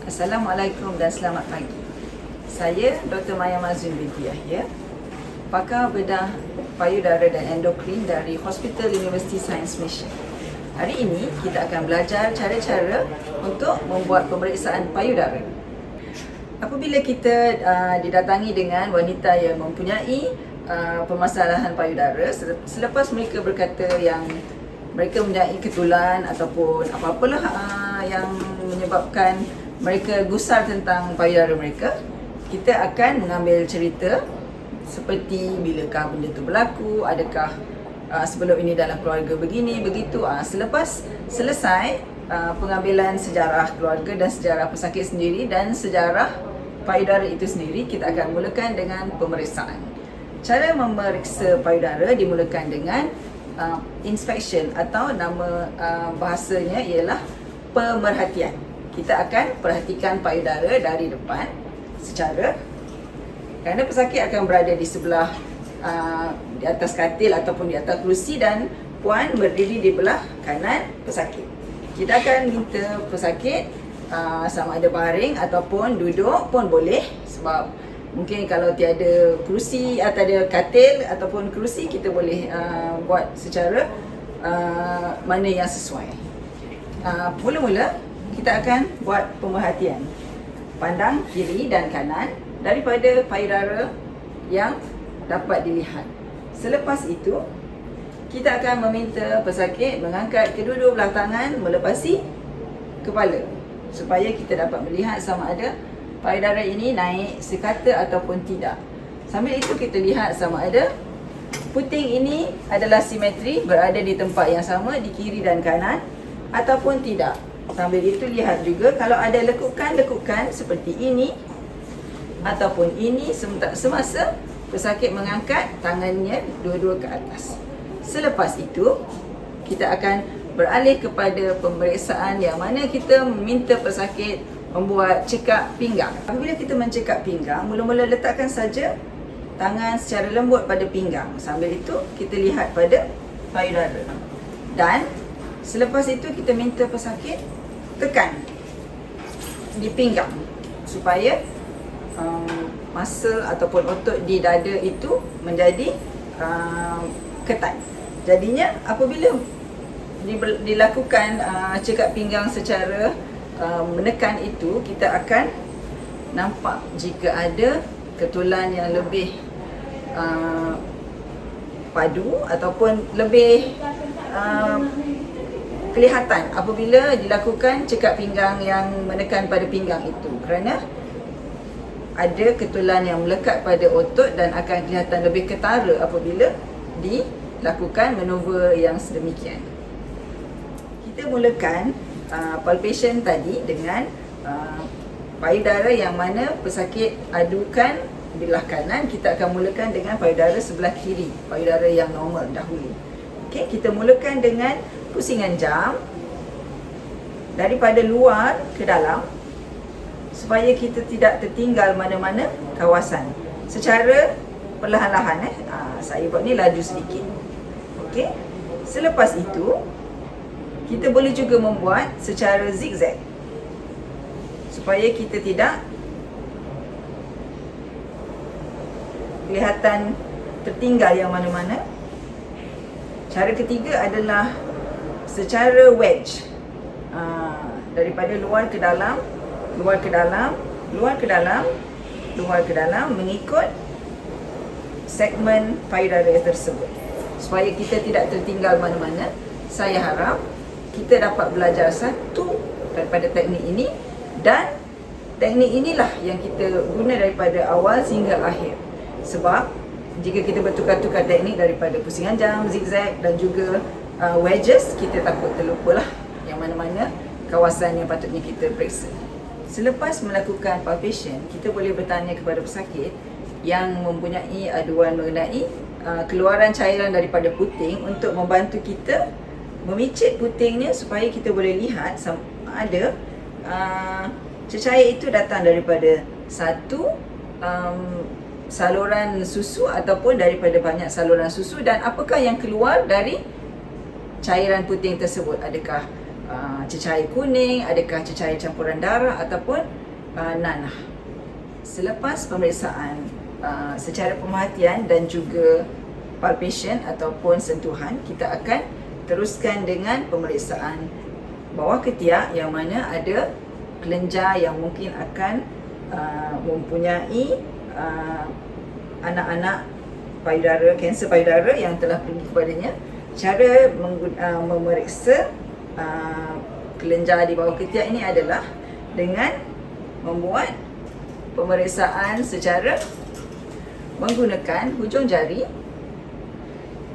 Assalamualaikum dan selamat pagi. Saya Dr. Maya Mazun binti Yahya, pakar bedah payudara dan endokrin dari Hospital University Science Mission. Hari ini kita akan belajar cara-cara untuk membuat pemeriksaan payudara. Apabila kita didatangi dengan wanita yang mempunyai permasalahan payudara, selepas mereka berkata yang mereka mempunyai ketulan ataupun apa-apalah yang menyebabkan mereka gusar tentang payudara mereka, kita akan mengambil cerita seperti bilakah benda itu berlaku, adakah sebelum ini dalam keluarga begini, begitu. Selepas selesai pengambilan sejarah keluarga dan sejarah pesakit sendiri dan sejarah payudara itu sendiri, kita akan mulakan dengan pemeriksaan. Cara memeriksa payudara dimulakan dengan inspection atau nama bahasanya ialah pemerhatian. Kita akan perhatikan payudara dari depan secara, kerana pesakit akan berada di sebelah di atas katil ataupun di atas kerusi dan puan berdiri di belah kanan pesakit. Kita akan minta pesakit sama ada baring ataupun duduk pun boleh, sebab mungkin kalau tiada kerusi atau ada katil ataupun kerusi, kita boleh buat secara mana yang sesuai. Mula-mula kita akan buat pemerhatian. Pandang kiri dan kanan daripada payudara yang dapat dilihat. Selepas itu, kita akan meminta pesakit mengangkat kedua-dua belah tangan melepasi kepala, supaya kita dapat melihat sama ada payudara ini naik sekata ataupun tidak. Sambil itu kita lihat sama ada puting ini adalah simetri, berada di tempat yang sama di kiri dan kanan ataupun tidak. Sambil itu lihat juga kalau ada lekukan-lekukan seperti ini ataupun ini semasa pesakit mengangkat tangannya dua-dua ke atas. Selepas itu, kita akan beralih kepada pemeriksaan yang mana kita meminta pesakit membuat cekak pinggang. Apabila kita mencekak pinggang, mula-mula letakkan saja tangan secara lembut pada pinggang. Sambil itu, kita lihat pada payudara. Dan selepas itu, kita minta pesakit tekan di pinggang supaya muscle ataupun otot di dada itu menjadi ketat. Jadinya apabila dilakukan cekak pinggang secara menekan itu, kita akan nampak jika ada ketulan yang lebih padu ataupun lebih kelihatan apabila dilakukan cekak pinggang yang menekan pada pinggang itu, kerana ada ketulan yang melekat pada otot dan akan kelihatan lebih ketara apabila dilakukan maneuver yang sedemikian. Kita mulakan palpation tadi dengan payudara yang mana pesakit adukan belah kanan. Kita akan mulakan dengan payudara sebelah kiri, payudara yang normal dahulu. Okey, kita mulakan dengan pusingan jam daripada luar ke dalam supaya kita tidak tertinggal mana-mana kawasan. Secara perlahan-lahan saya buat ni laju sedikit. Okey. Selepas itu, kita boleh juga membuat secara zigzag supaya kita tidak kelihatan tertinggal yang mana-mana. Cara ketiga adalah secara wedge, daripada luar ke dalam, luar ke dalam, luar ke dalam, luar ke dalam, mengikut segmen payudara tersebut supaya kita tidak tertinggal mana-mana. Saya harap kita dapat belajar satu daripada teknik ini, dan teknik inilah yang kita guna daripada awal sehingga akhir. Sebab jika kita bertukar-tukar teknik daripada pusingan jam, zigzag dan juga wedges, kita takut terlupalah yang mana-mana kawasan yang patutnya kita periksa. Selepas melakukan palpation, kita boleh bertanya kepada pesakit yang mempunyai aduan mengenai keluaran cairan daripada puting untuk membantu kita memicit putingnya supaya kita boleh lihat sama ada cecair itu datang daripada satu saluran susu ataupun daripada banyak saluran susu, dan apakah yang keluar dari cairan puting tersebut. Adakah cecair kuning, adakah cecair campuran darah ataupun nanah. Selepas pemeriksaan secara pemerhatian dan juga palpation ataupun sentuhan, kita akan teruskan dengan pemeriksaan bawah ketiak yang mana ada kelenjar yang mungkin akan mempunyai anak-anak payudara, kanser payudara yang telah pergi kepadanya. Cara memeriksa kelenjar di bawah ketiak ini adalah dengan membuat pemeriksaan secara menggunakan hujung jari,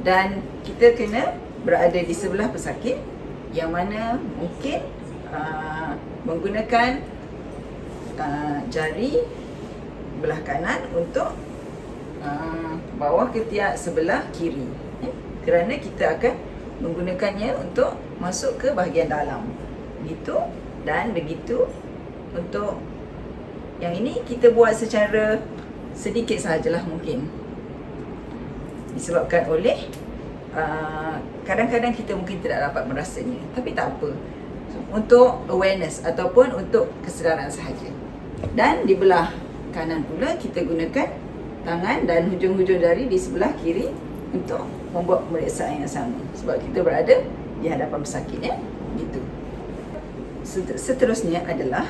dan kita kena berada di sebelah pesakit yang mana mungkin menggunakan jari belah kanan untuk bawah ketiak sebelah kiri, kerana kita akan menggunakannya untuk masuk ke bahagian dalam. Begitu dan begitu. Untuk yang ini kita buat secara sedikit sahajalah mungkin, disebabkan oleh kadang-kadang kita mungkin tidak dapat merasanya, tapi tak apa, untuk awareness ataupun untuk kesedaran sahaja. Dan di belah kanan pula kita gunakan tangan dan hujung-hujung jari di sebelah kiri untuk membuat pemeriksaan yang sama, sebab kita berada di hadapan pesakit, ya. Gitu. Seterusnya adalah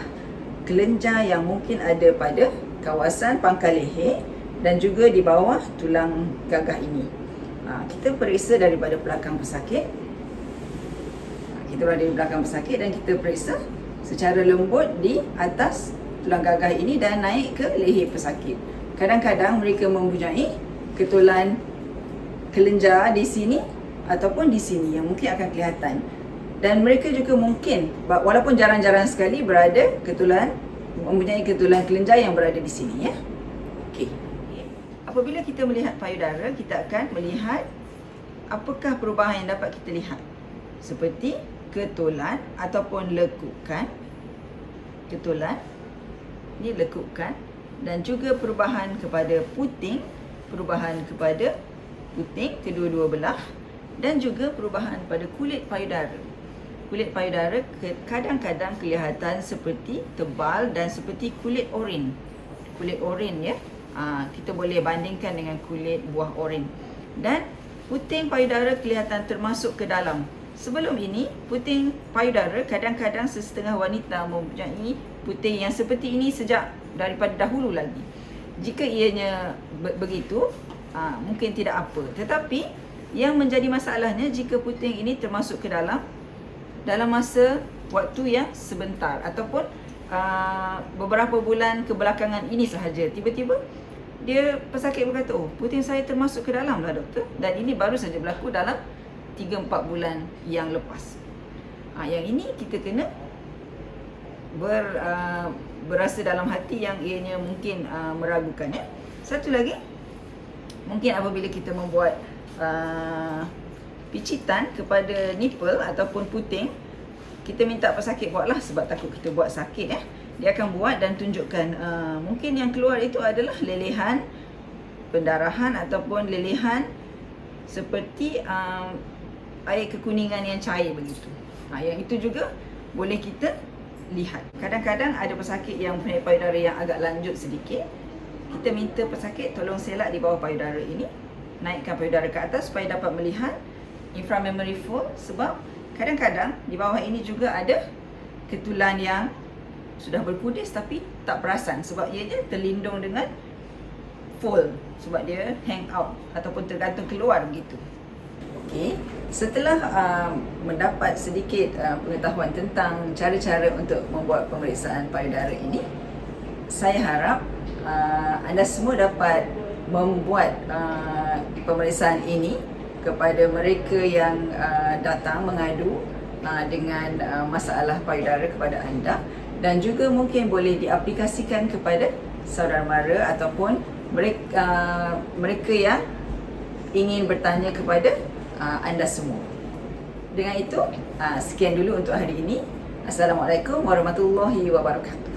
kelenjar yang mungkin ada pada kawasan pangkal leher dan juga di bawah tulang gagah ini. Kita periksa daripada belakang pesakit. Kita berada di belakang pesakit dan kita periksa secara lembut di atas tulang gagah ini dan naik ke leher pesakit. Kadang-kadang mereka mempunyai ketulan kelenjar di sini ataupun di sini yang mungkin akan kelihatan. Dan mereka juga mungkin, walaupun jarang-jarang sekali, mempunyai ketulan kelenjar yang berada di sini, ya. Okey. Apabila kita melihat payudara, kita akan melihat apakah perubahan yang dapat kita lihat, seperti ketulan ataupun lekukan. Ketulan, ini lekukan, dan juga perubahan kepada puting, kedua-dua belah, dan juga perubahan pada kulit payudara. Kulit payudara kadang-kadang kelihatan seperti tebal dan seperti kulit oren. Kulit oren, ya. Kita boleh bandingkan dengan kulit buah oren. Dan puting payudara kelihatan termasuk ke dalam. Sebelum ini, puting payudara kadang-kadang sesetengah wanita mempunyai puting yang seperti ini sejak daripada dahulu lagi. Jika ianya begitu, mungkin tidak apa. Tetapi yang menjadi masalahnya jika puting ini termasuk ke dalam masa waktu yang sebentar ataupun beberapa bulan kebelakangan ini sahaja, tiba-tiba pesakit berkata, oh, puting saya termasuk ke dalam lah, doktor, dan ini baru saja berlaku dalam 3-4 bulan yang lepas. Yang ini kita kena berasa dalam hati yang ianya mungkin meragukan, ya. Satu lagi, mungkin apabila kita membuat picitan kepada nipple ataupun puting, kita minta pesakit buatlah, sebab takut kita buat sakit, ya. Dia akan buat dan tunjukkan mungkin yang keluar itu adalah lelehan, pendarahan ataupun lelehan seperti air kekuningan yang cair begitu. Yang itu juga boleh kita lihat. Kadang-kadang ada pesakit yang mempunyai payudara yang agak lanjut sedikit. Kita minta pesakit tolong selak di bawah payudara ini, naikkan payudara ke atas supaya dapat melihat inframammary fold, sebab kadang-kadang di bawah ini juga ada ketulan yang sudah berkudis tapi tak perasan, sebab ianya terlindung dengan fold, sebab dia hang out ataupun tergantung keluar begitu. Okey, setelah mendapat sedikit pengetahuan tentang cara-cara untuk membuat pemeriksaan payudara ini, saya harap anda semua dapat membuat pemeriksaan ini kepada mereka yang datang mengadu dengan masalah payudara kepada anda, dan juga mungkin boleh diaplikasikan kepada saudara mara ataupun mereka yang ingin bertanya kepada anda semua. Dengan itu, sekian dulu untuk hari ini. Assalamualaikum warahmatullahi wabarakatuh.